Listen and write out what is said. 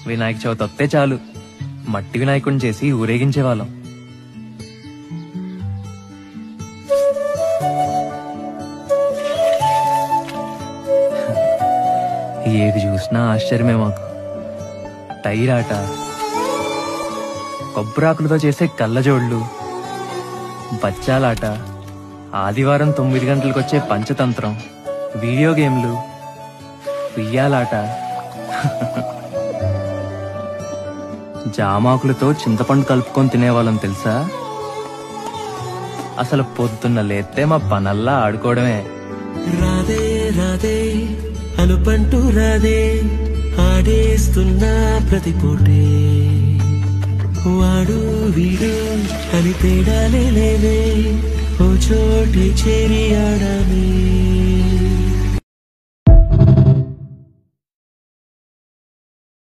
వినాయక చవితి వస్తే చాలు మట్టి వినాయకుడిని చేసి ఊరేగించేవాళ్ళం. ఏది చూసినా ఆశ్చర్యమే మాకు. టైర్ ఆట, కొబ్బరాకులతో చేసే కళ్ళజోళ్ళు, బచ్చాలాట, ఆదివారం 9 గంటలకు వచ్చే పంచతంత్రం, వీడియో గేమ్లు, ఉయ్యాలాట, జామాకులతో చింతపండు కలుపుకొని తినేవాళ్ళం తెలుసా. అసలు పొద్దున్న లేస్తే మా పనల్లా ఆడుకోవడమే. రాదే రాదే అనుపంటూ రాదే ఆడేస్తున్నా ప్రతి పూటే, వాడు వీడు అని తేడాలే లేవే, ఓ చోటి చేరి ఆడమే.